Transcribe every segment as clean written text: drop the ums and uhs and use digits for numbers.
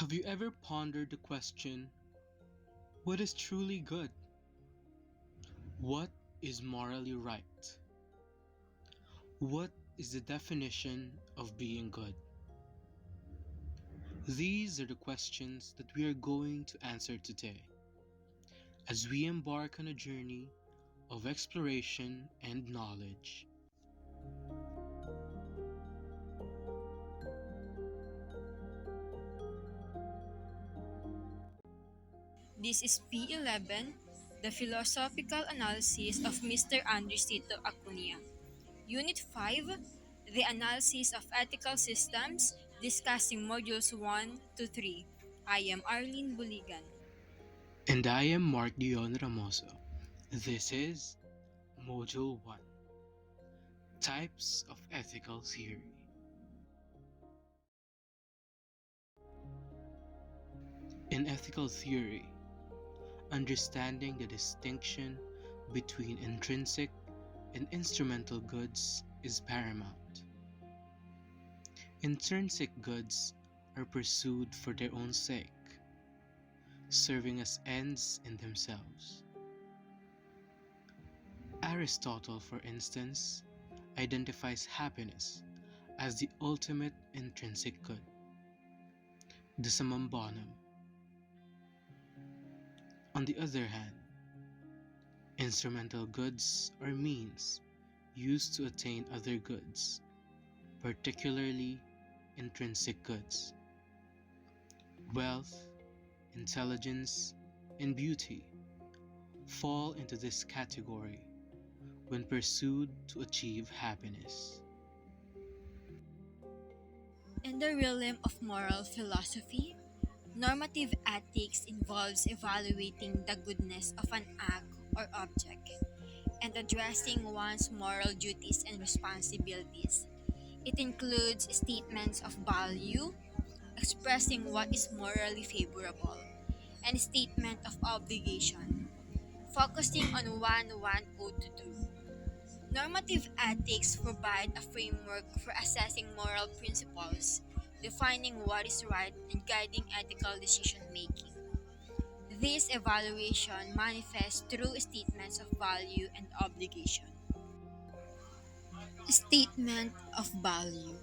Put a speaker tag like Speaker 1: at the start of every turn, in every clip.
Speaker 1: Have you ever pondered the question, what is truly good? What is morally right? What is the definition of being good? These are the questions that we are going to answer today as we embark on a journey of exploration and knowledge.
Speaker 2: This is P11, the philosophical analysis of Mr. Andersito Acuña. Unit 5, the analysis of ethical systems, discussing modules 1 to 3. I am Arlyn Buligan.
Speaker 1: And I am Marc Dion Ramoso. This is Module 1, Types of Ethical Theory. In ethical theory, understanding the distinction between intrinsic and instrumental goods is paramount. Intrinsic goods are pursued for their own sake, serving as ends in themselves. Aristotle, for instance, identifies happiness as the ultimate intrinsic good, the summum bonum. On the other hand, instrumental goods are means used to attain other goods, particularly intrinsic goods. Wealth, intelligence, and beauty fall into this category when pursued to achieve happiness.
Speaker 2: In the realm of moral philosophy, normative ethics involves evaluating the goodness of an act or object and addressing one's moral duties and responsibilities. It includes statements of value, expressing what is morally favorable, and statement of obligation, focusing on what one ought to do. Normative ethics provide a framework for assessing moral principles, defining what is right, and guiding ethical decision making. This evaluation manifests through statements of value and obligation. Statement of value.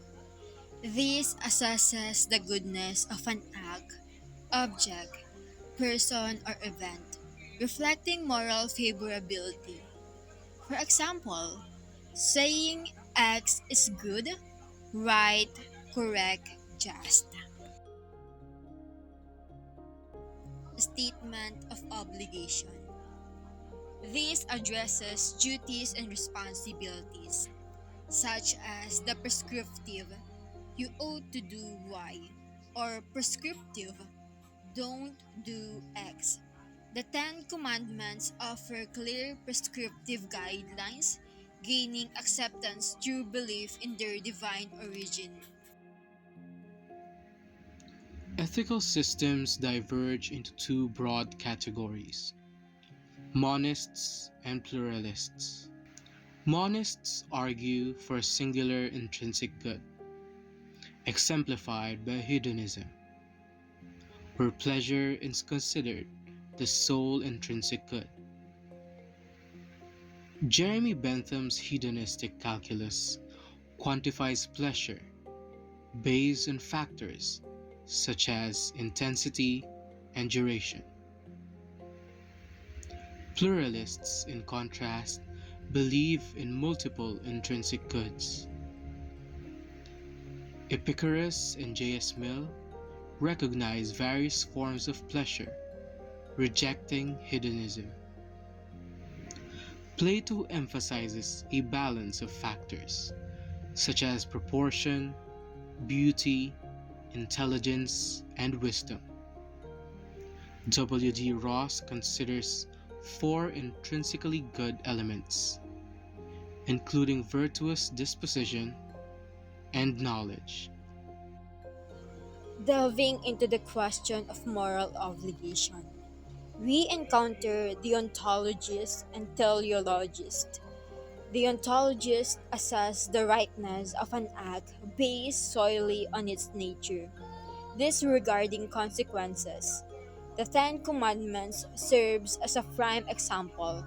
Speaker 2: This assesses the goodness of an act, object, person, or event, reflecting moral favorability. For example, saying X is good, right, correct, just. Statement of obligation. This addresses duties and responsibilities, such as the prescriptive, you ought to do Y, or prescriptive, don't do X. The Ten Commandments offer clear prescriptive guidelines, gaining acceptance through belief in their divine origin.
Speaker 1: Ethical systems diverge into two broad categories: monists and pluralists. Monists argue for a singular intrinsic good, exemplified by hedonism, where pleasure is considered the sole intrinsic good. Jeremy Bentham's hedonistic calculus quantifies pleasure based on factors such as intensity and duration. Pluralists, in contrast, believe in multiple intrinsic goods. Epicurus and J.S. Mill recognize various forms of pleasure, rejecting hedonism. Plato emphasizes a balance of factors, such as proportion, beauty, intelligence, and wisdom. W.D. Ross considers four intrinsically good elements, including virtuous disposition and knowledge.
Speaker 2: Delving into the question of moral obligation, we encounter deontologists and teleologists. Deontologists assess the rightness of an act based solely on its nature. Disregarding consequences. The Ten Commandments serves as a prime example,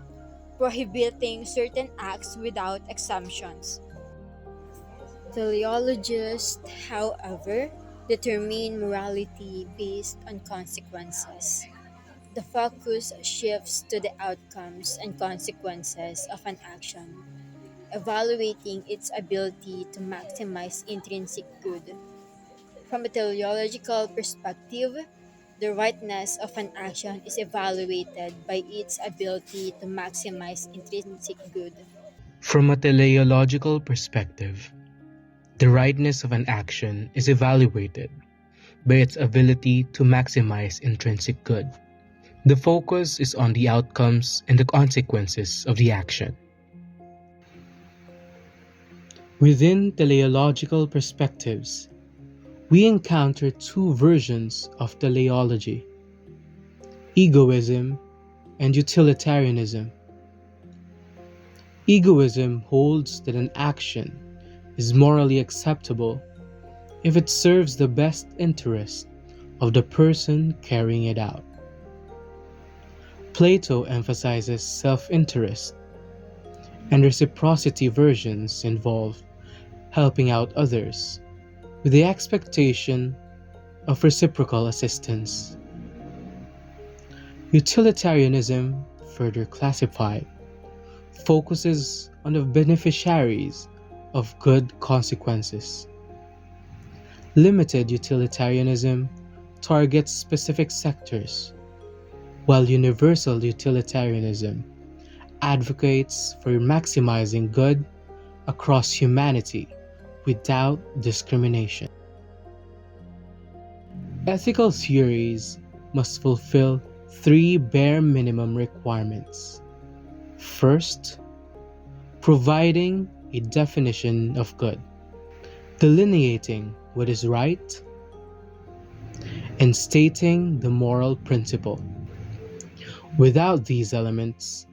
Speaker 2: prohibiting certain acts without exemptions. Teleologists, however, determine morality based on consequences. The focus shifts to the outcomes and consequences of an action, evaluating its ability to maximize intrinsic good. From a teleological perspective, the rightness of an action is evaluated by its ability to maximize intrinsic good.
Speaker 1: From a teleological perspective, the rightness of an action is evaluated by its ability to maximize intrinsic good. The focus is on the outcomes and the consequences of the action. Within teleological perspectives, we encounter two versions of teleology: egoism and utilitarianism. Egoism holds that an action is morally acceptable if it serves the best interest of the person carrying it out. Plato emphasizes self-interest, and reciprocity versions involve helping out others with the expectation of reciprocal assistance. Utilitarianism, further classified, focuses on the beneficiaries of good consequences. Limited utilitarianism targets specific sectors, while universal utilitarianism advocates for maximizing good across humanity without discrimination. Ethical theories must fulfill three bare minimum requirements. First, providing a definition of good, delineating what is right, and stating the moral principle. Without these elements,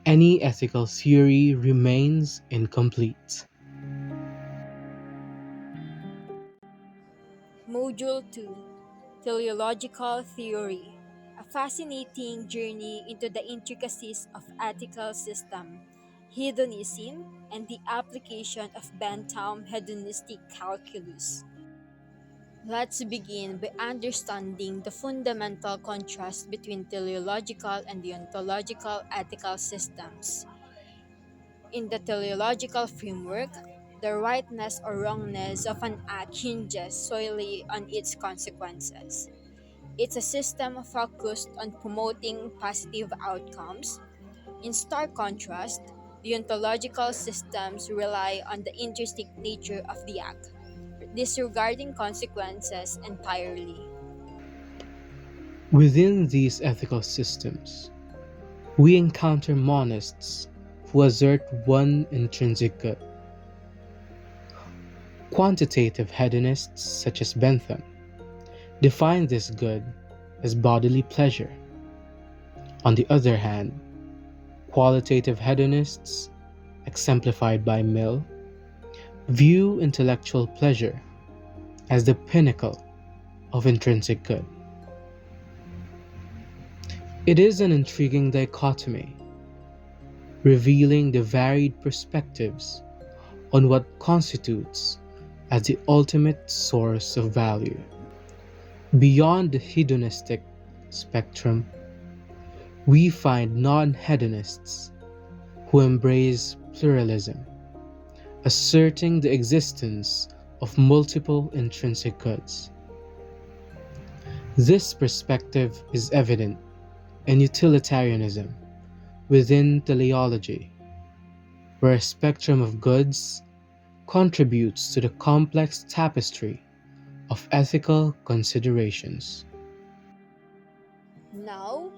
Speaker 1: any ethical theory remains incomplete.
Speaker 2: Module 2: Teleological Theory. A fascinating journey into the intricacies of ethical system, hedonism, and the application of Bentham hedonistic calculus. Let's begin by understanding the fundamental contrast between teleological and deontological ethical systems. In the teleological framework, the rightness or wrongness of an act hinges solely on its consequences. It's a system focused on promoting positive outcomes. In stark contrast, deontological systems rely on the intrinsic nature of the act, disregarding consequences entirely.
Speaker 1: Within these ethical systems, we encounter monists who assert one intrinsic good. Quantitative hedonists, such as Bentham, define this good as bodily pleasure. On the other hand, qualitative hedonists, exemplified by Mill, view intellectual pleasure as the pinnacle of intrinsic good. It is an intriguing dichotomy, revealing the varied perspectives on what constitutes as the ultimate source of value. Beyond the hedonistic spectrum, we find non-hedonists who embrace pluralism, asserting the existence of multiple intrinsic goods. This perspective is evident in utilitarianism within teleology, where a spectrum of goods contributes to the complex tapestry of ethical considerations.
Speaker 2: Now,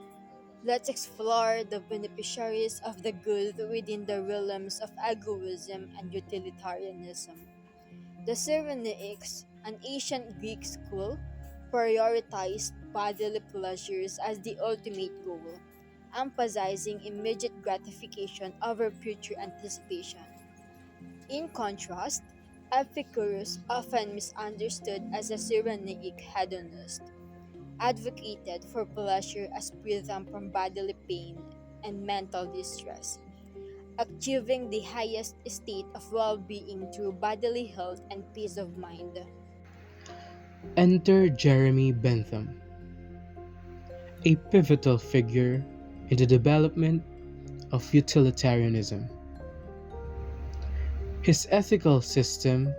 Speaker 2: let's explore the beneficiaries of the good within the realms of egoism and utilitarianism. The Cyrenaics, an ancient Greek school, prioritized bodily pleasures as the ultimate goal, emphasizing immediate gratification over future anticipation. In contrast, Epicurus, often misunderstood as a Cyrenaic hedonist, advocated for pleasure as freedom from bodily pain and mental distress, achieving the highest state of well being through bodily health and peace of mind.
Speaker 1: Enter Jeremy Bentham, a pivotal figure in the development of utilitarianism. His ethical system,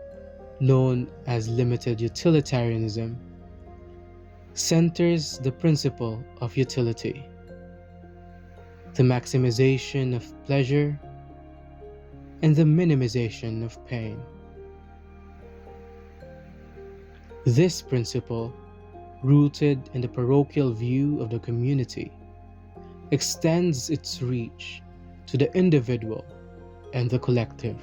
Speaker 1: known as limited utilitarianism, centers the principle of utility, the maximization of pleasure, and the minimization of pain. This principle, rooted in the parochial view of the community, extends its reach to the individual and the collective.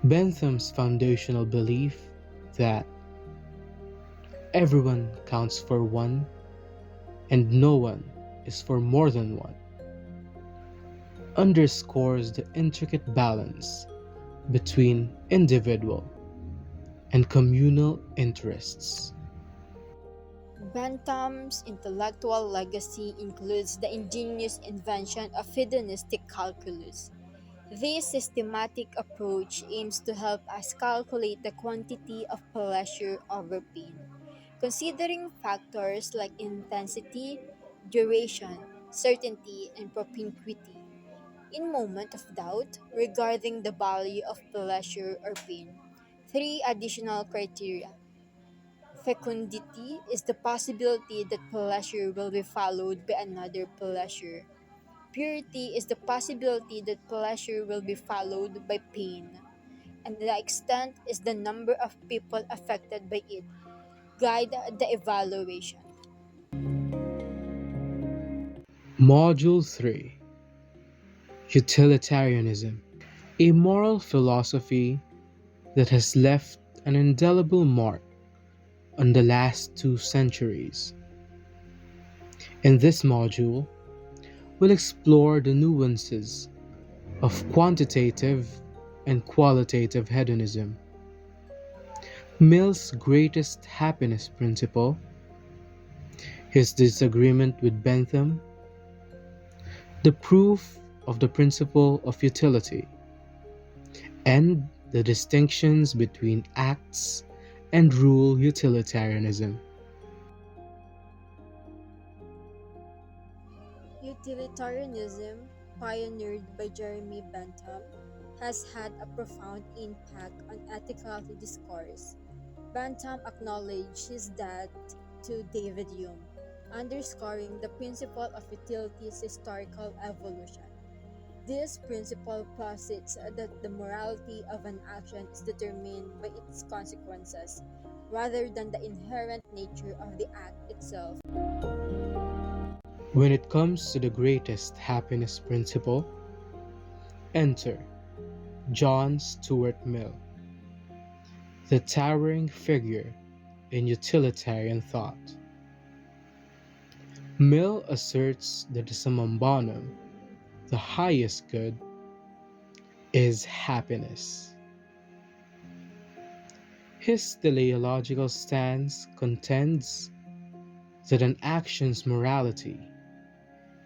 Speaker 1: Bentham's foundational belief that everyone counts for one and no one is for more than one underscores the intricate balance between individual and communal interests.
Speaker 2: Bentham's intellectual legacy includes the ingenious invention of hedonistic calculus. This systematic approach aims to help us calculate the quantity of pleasure over pain, considering factors like intensity, duration, certainty, and propinquity. In moment of doubt regarding the value of pleasure or pain, three additional criteria. Fecundity is the possibility that pleasure will be followed by another pleasure. Purity is the possibility that pleasure will be followed by pain. And the extent is the number of people affected by it. Guide the evaluation.
Speaker 1: Module 3: Utilitarianism, a moral philosophy that has left an indelible mark on the last 2 centuries. In this module, we'll explore the nuances of quantitative and qualitative hedonism, Mill's greatest happiness principle, his disagreement with Bentham, the proof of the principle of utility, and the distinctions between acts and rule utilitarianism.
Speaker 2: Utilitarianism, pioneered by Jeremy Bentham, has had a profound impact on ethical discourse. Bentham acknowledged his debt to David Hume, underscoring the principle of utility's historical evolution. This principle posits that the morality of an action is determined by its consequences, rather than the inherent nature of the act itself.
Speaker 1: When it comes to the greatest happiness principle, enter John Stuart Mill, the towering figure in utilitarian thought. Mill asserts that the summum bonum, the highest good, is happiness. His teleological stance contends that an action's morality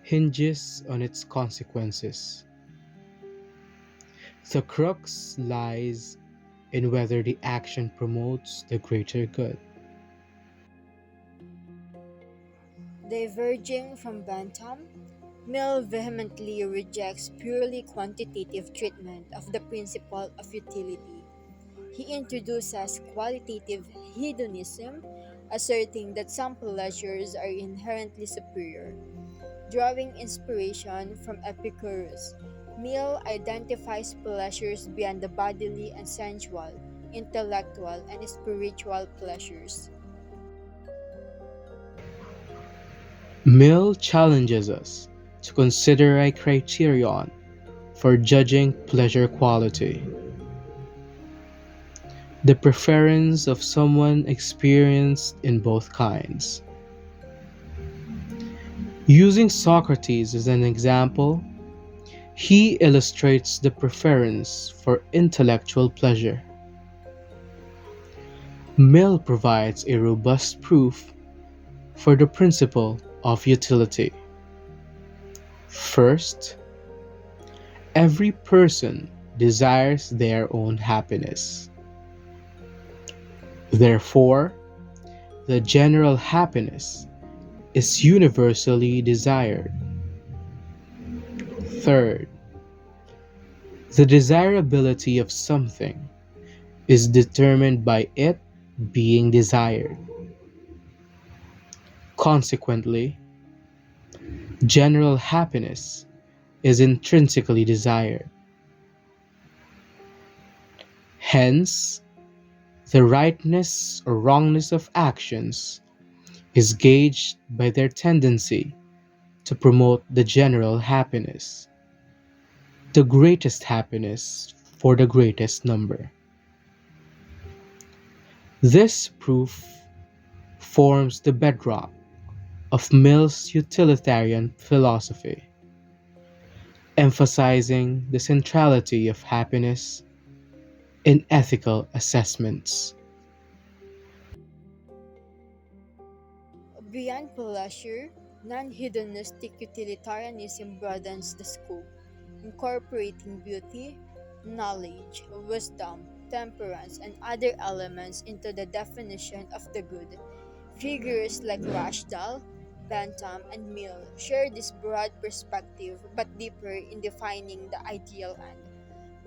Speaker 1: hinges on its consequences. The crux lies in whether the action promotes the greater good.
Speaker 2: Diverging from Bentham, Mill vehemently rejects purely quantitative treatment of the principle of utility. He introduces qualitative hedonism, asserting that some pleasures are inherently superior. Drawing inspiration from Epicurus, Mill identifies pleasures beyond the bodily and sensual, intellectual, and spiritual pleasures.
Speaker 1: Mill challenges us to consider a criterion for judging pleasure quality: the preference of someone experienced in both kinds. Using Socrates as an example, He illustrates the preference for intellectual pleasure. Mill provides a robust proof for the principle of utility. First, every person desires their own happiness. Therefore, the general happiness is universally desired. Third, the desirability of something is determined by it being desired. Consequently, general happiness is intrinsically desired. Hence, the rightness or wrongness of actions is gauged by their tendency to promote the general happiness, the greatest happiness for the greatest number. This proof forms the bedrock of Mill's utilitarian philosophy, emphasizing the centrality of happiness in ethical assessments.
Speaker 2: Beyond pleasure, non-hedonistic utilitarianism broadens the scope, incorporating beauty, knowledge, wisdom, temperance, and other elements into the definition of the good. Figures like Rashdal, Bentham, and Mill share this broad perspective but differ in defining the ideal end.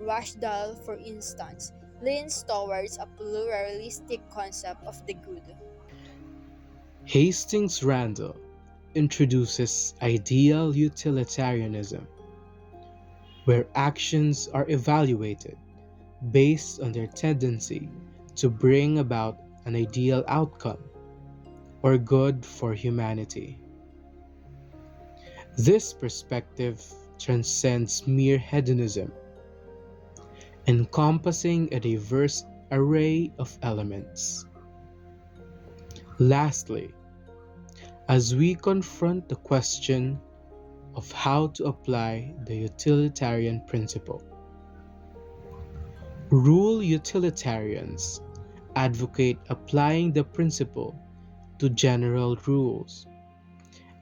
Speaker 2: Rashdal, for instance, leans towards a pluralistic concept of the good.
Speaker 1: Hastings Randall introduces ideal utilitarianism, where actions are evaluated based on their tendency to bring about an ideal outcome or good for humanity. This perspective transcends mere hedonism, encompassing a diverse array of elements. Lastly, as we confront the question of how to apply the utilitarian principle, rule utilitarians advocate applying the principle to general rules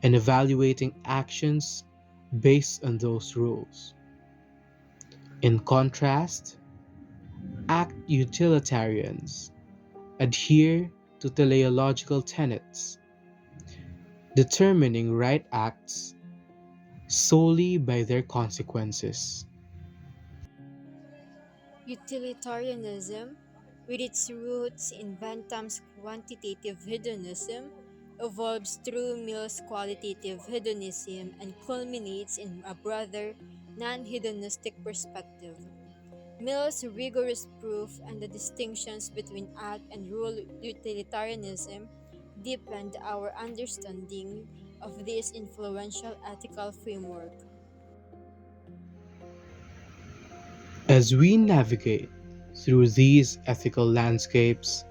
Speaker 1: and evaluating actions based on those rules. In contrast, act utilitarians adhere to teleological tenets, determining right acts solely by their consequences.
Speaker 2: Utilitarianism, with its roots in Bentham's quantitative hedonism, evolves through Mill's qualitative hedonism and culminates in a broader, non hedonistic perspective. Mill's rigorous proof and the distinctions between act and rule utilitarianism deepened our understanding of this influential ethical framework.
Speaker 1: As we navigate through these ethical landscapes,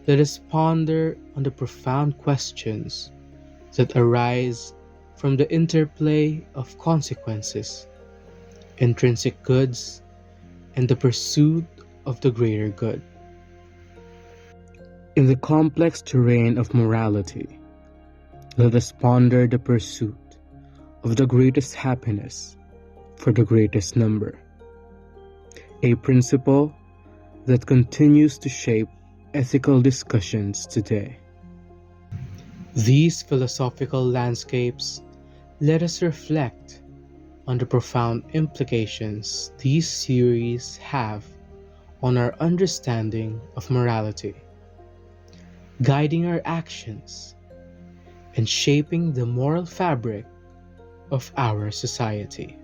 Speaker 1: let us ponder on the profound questions that arise from the interplay of consequences, intrinsic goods, and the pursuit of the greater good. In the complex terrain of morality, let us ponder the pursuit of the greatest happiness for the greatest number, a principle that continues to shape ethical discussions today. These philosophical landscapes let us reflect on the profound implications these theories have on our understanding of morality, guiding our actions and shaping the moral fabric of our society.